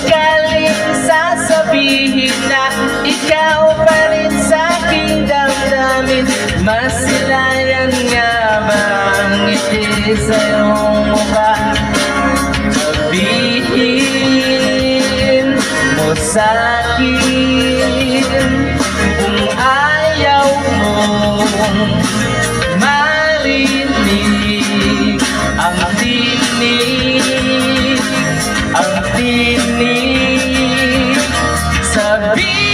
sakaling sasabihin na ikaw pa rin sa'king damdamin, masilayan nga bang ngiti sa iyong mukha? Sabihin mo sa'kin kung ayaw mong marinig ang tinig, ang tinig. Sabihin